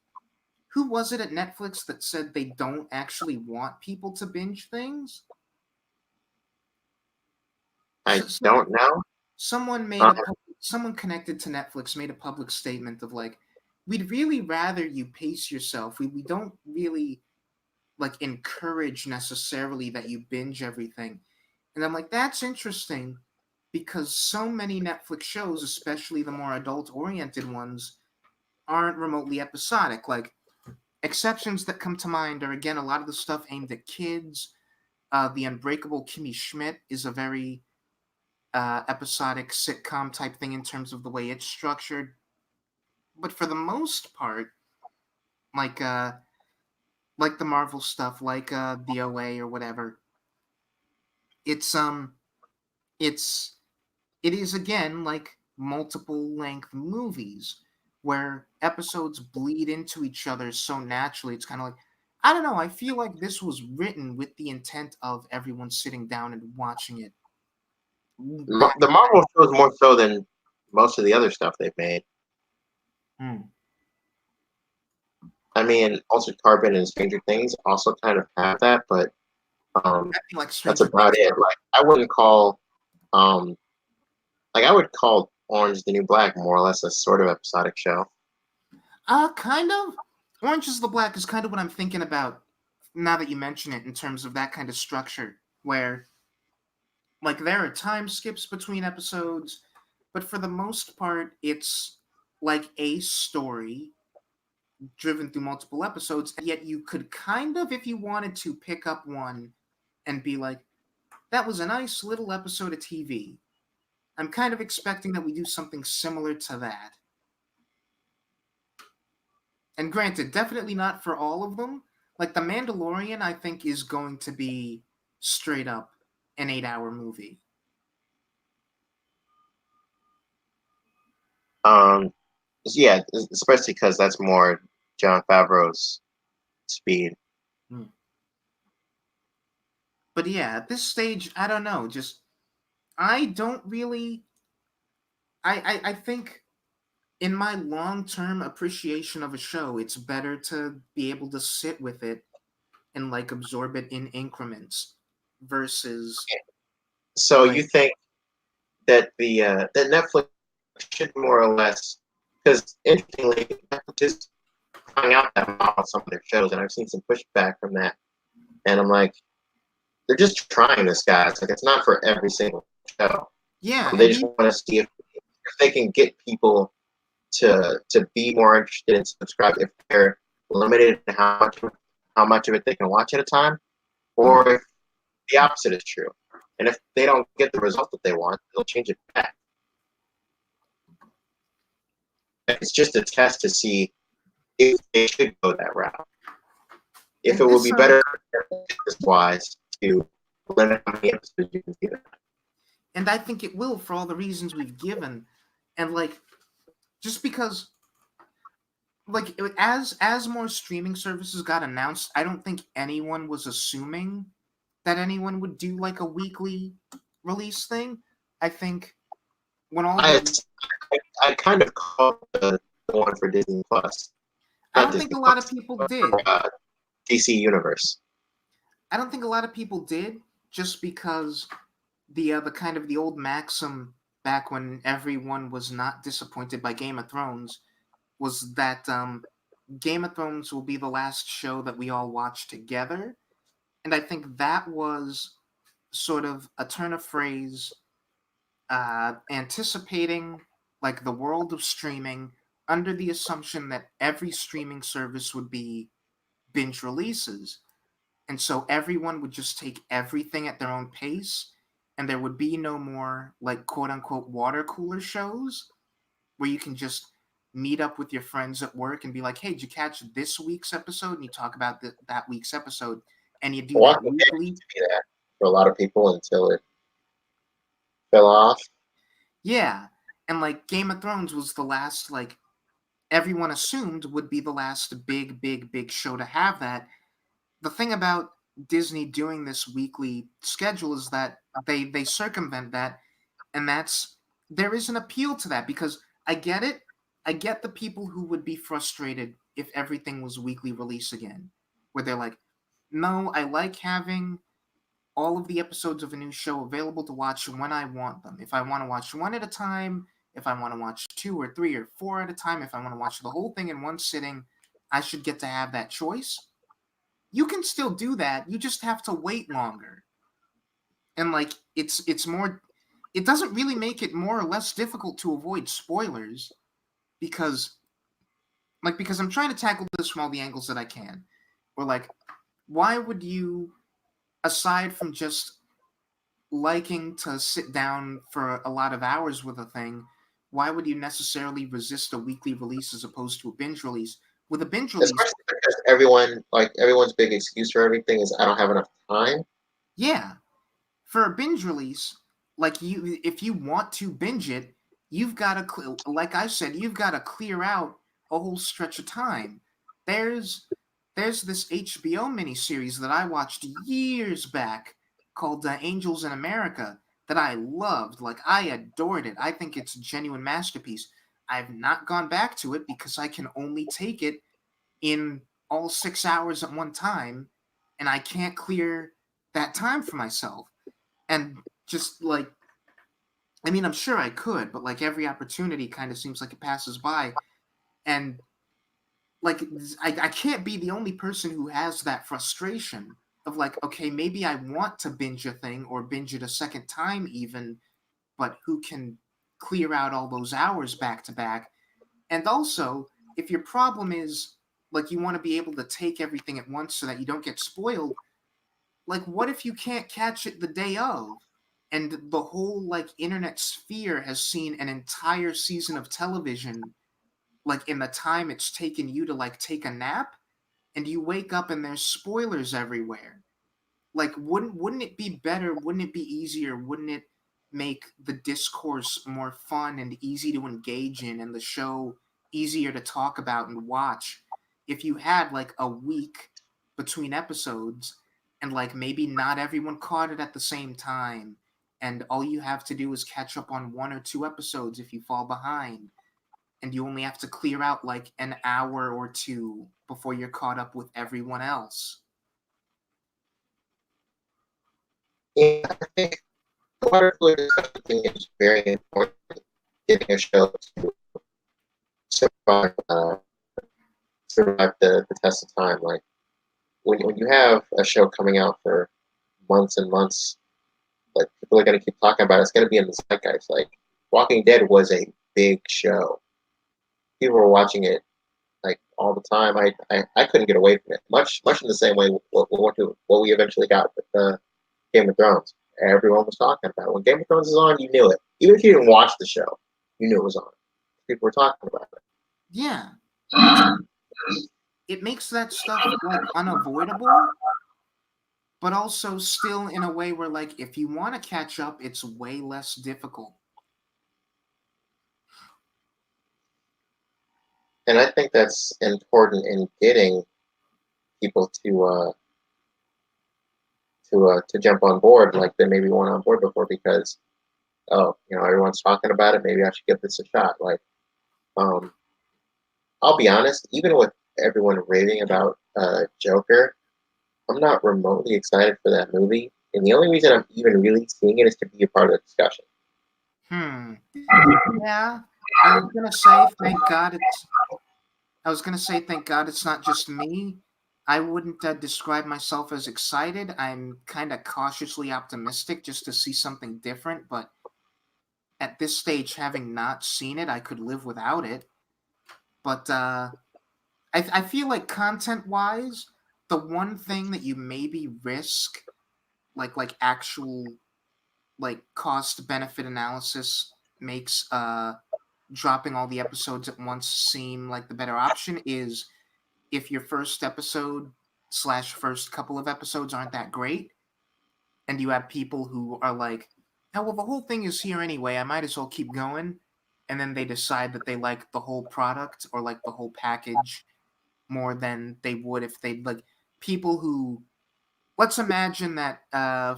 who was it at Netflix that said they don't actually want people to binge things? I Someone, don't know. someone made Uh, someone connected to Netflix made a public statement of like, we'd really rather you pace yourself. We don't really like encourage necessarily that you binge everything. And I'm like, that's interesting because so many Netflix shows, especially the more adult oriented ones, aren't remotely episodic. Like, exceptions that come to mind are again a lot of the stuff aimed at kids. The Unbreakable Kimmy Schmidt is a very episodic sitcom type thing in terms of the way it's structured. But for the most part, like uh, like the Marvel stuff, like the OA or whatever, it's it's it is again like multiple length movies where episodes bleed into each other so naturally. It's kind of like, I don't know, I feel like this was written with the intent of everyone sitting down and watching it back. the Marvel shows more so than most of the other stuff they've made. Hmm. I mean, Altered Carbon and Stranger Things also kind of have that, but um, I feel like that's Stranger about Things. it. Like I wouldn't call um, like I would call Orange is the New Black more or less a sort of episodic show. Kind of. Orange is the Black is kind of what I'm thinking about now that you mention it in terms of that kind of structure where like there are time skips between episodes, but for the most part it's like a story driven through multiple episodes, and yet you could kind of, if you wanted to, pick up one and be like, that was a nice little episode of TV. I'm kind of expecting that we do something similar to that. And granted, definitely not for all of them. Like The Mandalorian, I think is going to be straight up an 8 hour movie. Um, yeah, especially because that's more John Favreau's speed. Hmm. But yeah, at this stage, I don't know. Just I don't really. I think in my long term appreciation of a show, it's better to be able to sit with it and like absorb it in increments versus So like, you think that that Netflix should more or less, because interestingly, Netflix is trying out that model on some of their shows, and I've seen some pushback from that. And I'm like, they're just trying this, guys. Like, it's not for every single show. yeah, They and just want to see if they can get people to be more interested and subscribe if they're limited in how much of it they can watch at a time, or if the opposite is true. And if they don't get the result that they want, they'll change it back. It's just a test to see if they should go that route. If And it would this be better wise to limit how many episodes you can see. and I think it will for all the reasons we've given. And like just because like as more streaming services got announced, I don't think anyone was assuming that anyone would do like a weekly release thing. I think when all I the I kind of called the one for Disney Plus, I not don't think Disney a lot of Plus, people but did. for DC Universe. I don't think a lot of people did just because the kind of the old maxim back when everyone was not disappointed by Game of Thrones was that Game of Thrones will be the last show that we all watch together. And I think that was sort of a turn of phrase anticipating like the world of streaming under the assumption that every streaming service would be binge releases. And so everyone would just take everything at their own pace, and there would be no more like quote unquote water cooler shows where you can just meet up with your friends at work and be like, hey, did you catch this week's episode? And you talk about that week's episode, and you do that Walking Dead weekly. used to be that for a lot of people until it fell off. Yeah. And like Game of Thrones was the last, like, everyone assumed would be the last big show to have that. The thing about Disney doing this weekly schedule is that they circumvent that, and that's there is an appeal to that because I get it. I get the people who would be frustrated if everything was weekly release again, where they're like, "No, I like having all of the episodes of a new show available to watch when I want them. If I want to watch one at a time, if I want to watch two or three or four at a time, if I want to watch the whole thing in one sitting, I should get to have that choice." You can still do that. You just have to wait longer. And like it's more it doesn't really make it more or less difficult to avoid spoilers because because I'm trying to tackle this from all the angles that I can. Or like why would you aside from just liking to sit down for a lot of hours with a thing, why would you necessarily resist a weekly release as opposed to a binge release? With a binge release, Especially because everyone's big excuse for everything is I don't have enough time. yeah, for a binge release, like you if you want to binge it, you've got to like I said, you've got to clear out a whole stretch of time. There's there's this HBO miniseries that I watched years back called Angels in America that I loved. Like I adored it. I think it's a genuine masterpiece. I've not gone back to it because I can only take it in all 6 hours at one time, and I can't clear that time for myself. And just like, I mean, I'm sure I could, but like every opportunity kind of seems like it passes by. And like, I can't be the only person who has that frustration of like, okay, maybe I want to binge a thing or binge it a second time, even, but who can clear out all those hours back to back? And also, if your problem is like you want to be able to take everything at once so that you don't get spoiled, like what if you can't catch it the day of? And the whole like internet sphere has seen an entire season of television like in the time it's taken you to like take a nap, and you wake up and there's spoilers everywhere. Like wouldn't it be better, wouldn't it be easier, wouldn't it make the discourse more fun and easy to engage in and the show easier to talk about and watch if you had like a week between episodes and like maybe not everyone caught it at the same time, and all you have to do is catch up on one or two episodes if you fall behind, and you only have to clear out like an hour or two before you're caught up with everyone else. Yeah, I think water cooler discussion is very important. Getting a show to survive, survive the test of time. Like when you have a show coming out for months and months, like people are gonna keep talking about it, it's gonna be in the zeitgeist. Like Walking Dead was a big show. People were watching it like all the time. I couldn't get away from it. Much in the same way what we eventually got with Game of Thrones. Everyone was talking about it. When Game of Thrones is on, you knew it. Even if you didn't watch the show, you knew it was on. People were talking about it. Yeah, it makes that stuff like unavoidable, but also still in a way where like if you want to catch up, it's way less difficult. And I think that's important in getting people to jump on board like they maybe weren't on board before because everyone's talking about it. Maybe I should give this a shot. Like, um, I'll be honest, even with everyone raving about Joker, I'm not remotely excited for that movie. And the only reason I'm even really seeing it is to be a part of the discussion. Hmm. Yeah. I was gonna say thank God it's I was gonna say thank God it's not just me. I wouldn't describe myself as excited. I'm kind of cautiously optimistic just to see something different, but at this stage, having not seen it, I could live without it. But I feel like content wise, the one thing that you maybe risk, like actual like cost benefit analysis makes dropping all the episodes at once seem like the better option is if your first episode slash first couple of episodes aren't that great, and you have people who are like, oh, well, the whole thing is here anyway, I might as well keep going. And then they decide that they like the whole product or like the whole package more than they would if they like people who. Let's imagine that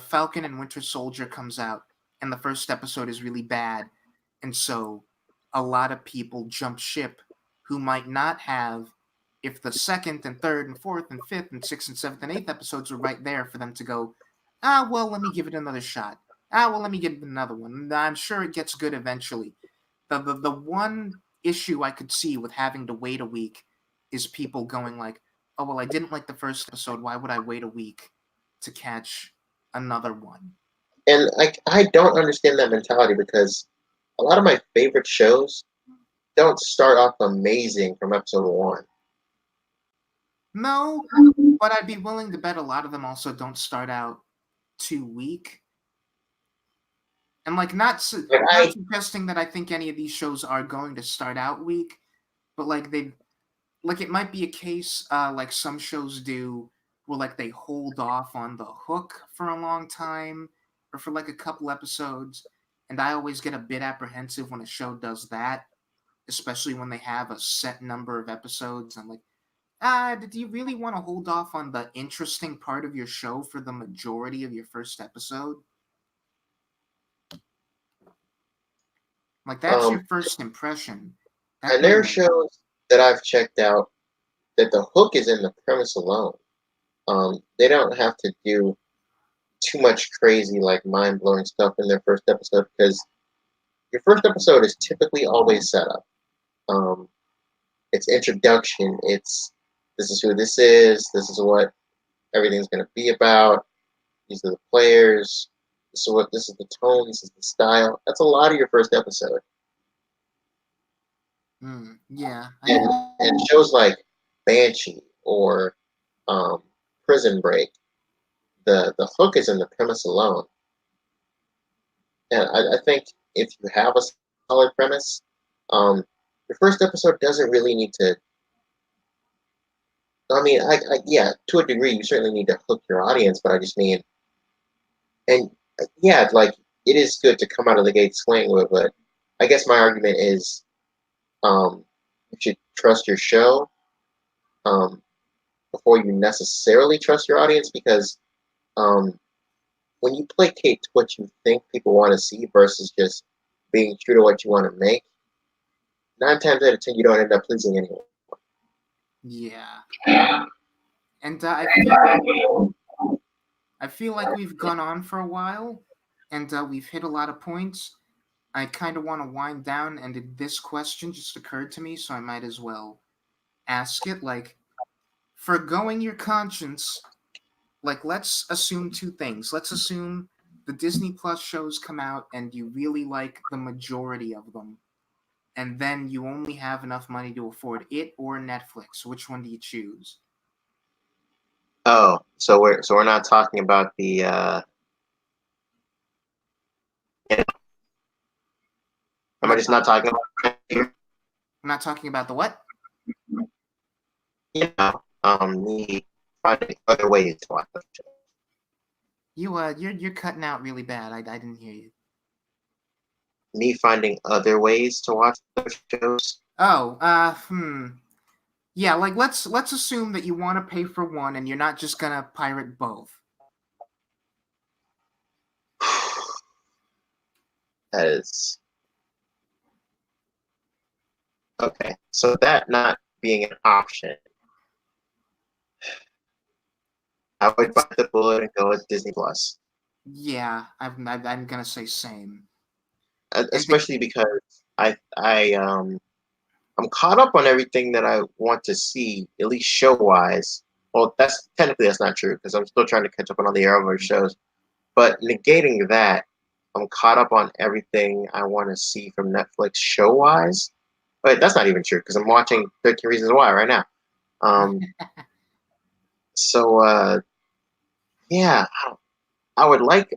Falcon and Winter Soldier comes out and the first episode is really bad. And so a lot of people jump ship who might not have if the second and third and fourth and fifth and sixth and seventh and eighth episodes were right there for them to go, well, let me give it another shot. Well, let me give it another one. I'm sure it gets good eventually. The one issue I could see with having to wait a week is people going like, oh, well, I didn't like the first episode. Why would I wait a week to catch another one? And I don't understand that mentality because a lot of my favorite shows don't start off amazing from episode one. No, but I'd be willing to bet a lot of them also don't start out too weak. And like Like not I suggesting that I think any of these shows are going to start out weak, but like they like it might be a case like some shows do where like they hold off on the hook for a long time or for like a couple episodes, and I always get a bit apprehensive when a show does that, especially when they have a set number of episodes. I'm like, do you really want to hold off on the interesting part of your show for the majority of your first episode? Like that's um your first impression. That and there are really shows that I've checked out that the hook is in the premise alone. They don't have to do too much crazy like mind blowing stuff in their first episode because your first episode is typically always set up. Um, it's introduction. It's this is who this is. This is what everything's going to be about. These are the players. This is the tone. This is the style. That's a lot of your first episode. yeah, I And get it. and shows like Banshee or um, Prison Break, the hook is in the premise alone. And I think if you have a solid premise, your first episode doesn't really need to. I mean, yeah, to a degree, you certainly need to hook your audience, but I just mean, and yeah, like it is good to come out of the gate swinging with, but I guess my argument is, you should trust your show, um, before you necessarily trust your audience because, um, when you placate to what you think people want to see versus just being true to what you want to make, 9 times out of 10 you don't end up pleasing anyone. Yeah, and I feel like we've gone on for a while, and we've hit a lot of points. I kind of want to wind down, and this question just occurred to me, so I might as well ask it. Like, forgoing your conscience, like, let's assume two things. Let's assume the Disney Plus shows come out, and you really like the majority of them, and then you only have enough money to afford it or Netflix. Which one do you choose? Oh, so we're not talking about the am I just not talking about I'm not talking about the what? Me finding other ways to watch the show. You're cutting out really bad. I didn't hear you. Me finding other ways to watch the shows. Oh, yeah, like let's assume that you want to pay for one and you're not just gonna pirate both. That is okay. So that not being an option, I would It's bite the bullet and go with Disney Plus. yeah, I'm gonna say same. And the Especially because I'm caught up on everything that I want to see, at least show wise. Well, that's not true because I'm still trying to catch up on all the Arrowverse shows. But negating that, I'm caught up on everything I want to see from Netflix show wise. But that's not even true because I'm watching 13 Reasons Why right now. Um, so yeah, I would like.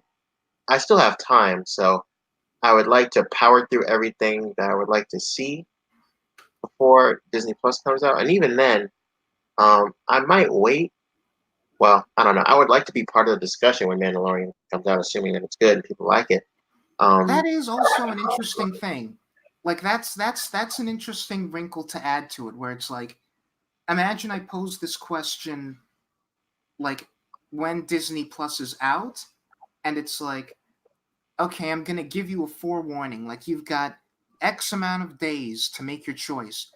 I still have time, so I would like to power through everything that I would like to see before Disney Plus comes out. And even then, I might wait. Well, I don't know. I would like to be part of the discussion when Mandalorian comes out, assuming that it's good and people like it. that is also an interesting thing. Like that's an interesting wrinkle to add to it, where it's like, imagine I pose this question like when Disney Plus is out, and it's like, okay, I'm gonna give you a forewarning. Like you've got X amount of days to make your choice.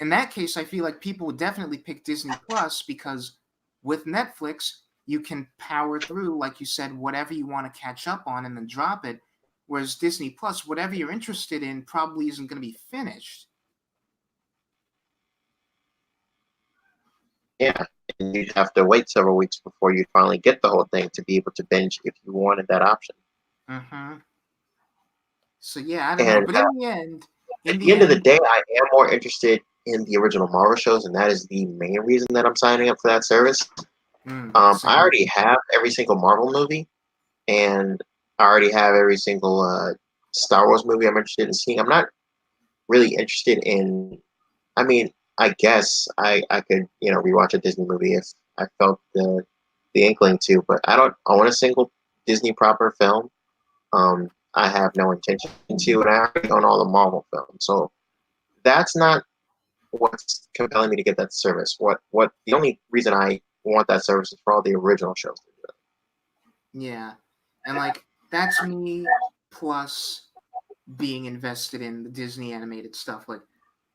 In that case, I feel like people would definitely pick Disney Plus because with Netflix, you can power through, like you said, whatever you want to catch up on and then drop it. Whereas Disney Plus, whatever you're interested in probably isn't going to be finished. Yeah, and you'd have to wait several weeks before you'd finally get the whole thing to be able to binge if you wanted that option. Mm-hmm. So yeah, I don't know. And But at in the the end of the end, day, I am more interested in the original Marvel shows, and that is the main reason that I'm signing up for that service. I same. already have every single Marvel movie, and I already have every single Star Wars movie I'm interested in seeing. I'm not really interested in. I mean, I guess I could rewatch a Disney movie if I felt the inkling to, but I don't own a single Disney proper film. I have no intention to, and I already own all the Marvel films, so that's not what's compelling me to get that service. What the only reason I want that service is for all the original shows. Yeah. And like that's me plus being invested in the Disney animated stuff. Like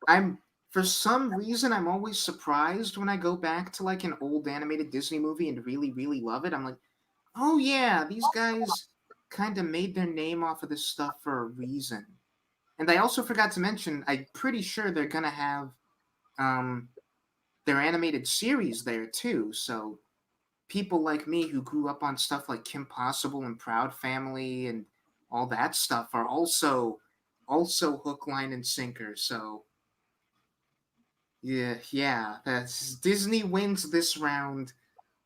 I'm for some reason I'm always surprised when I go back to like an old animated Disney movie and really really love it. I'm like, "Oh yeah, these guys kind of made their name off of this stuff for a reason." And I also forgot to mention, I'm pretty sure they're going to have um their animated series there too. So people like me who grew up on stuff like Kim Possible and Proud Family and all that stuff are also hook, line, and sinker. So yeah. That's Disney wins this round,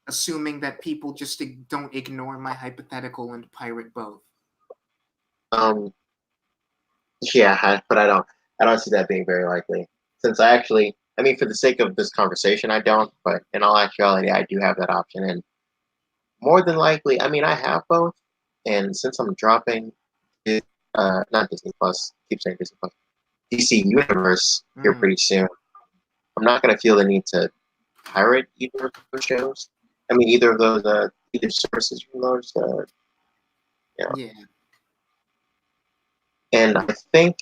assuming that people just don't ignore my hypothetical and pirate both. Um, yeah, but I don't see that being very likely. Since I mean, for the sake of this conversation, I don't. But in all actuality, I do have that option, and more than likely, I mean, I have both. And since I'm dropping, not Disney Plus, keep saying Disney Plus, DC Universe here Mm, pretty soon. I'm not gonna feel the need to pirate either of those shows. I mean, either of those either services from those. You know. yeah, And I think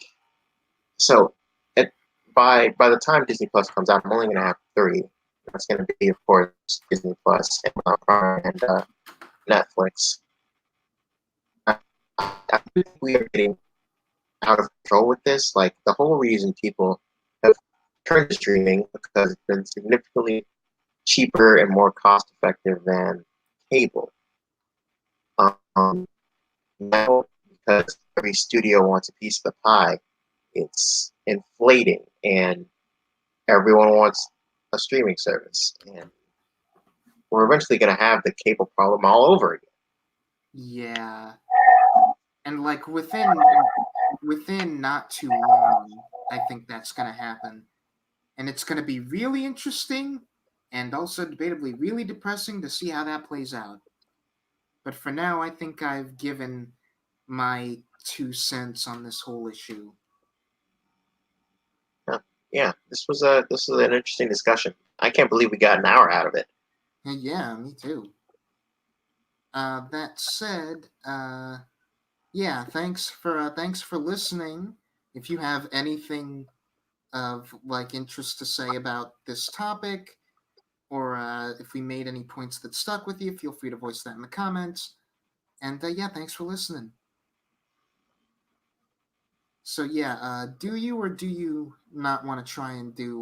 so. It, by the time Disney Plus comes out, I'm only gonna have three. That's gonna be, of course, Disney Plus, Amazon Prime, and Netflix. I think we are getting out of control with this. Like the whole reason people have turned to streaming because it's been significantly cheaper and more cost effective than cable. Um, Now, because every studio wants a piece of the pie, it's inflating, and everyone wants a streaming service, and we're eventually going to have the cable problem all over again. yeah, and like within not too long. I think that's going to happen. And it's going to be really interesting and also debatably really depressing to see how that plays out. But for now, I think I've given my 2 cents on this whole issue. Yeah, this was an interesting discussion. I can't believe we got an hour out of it. Yeah, me too. That said, yeah, thanks for listening. If you have anything of like interest to say about this topic, or if we made any points that stuck with you, feel free to voice that in the comments. And yeah, thanks for listening. So yeah, do you or do you not want to try and do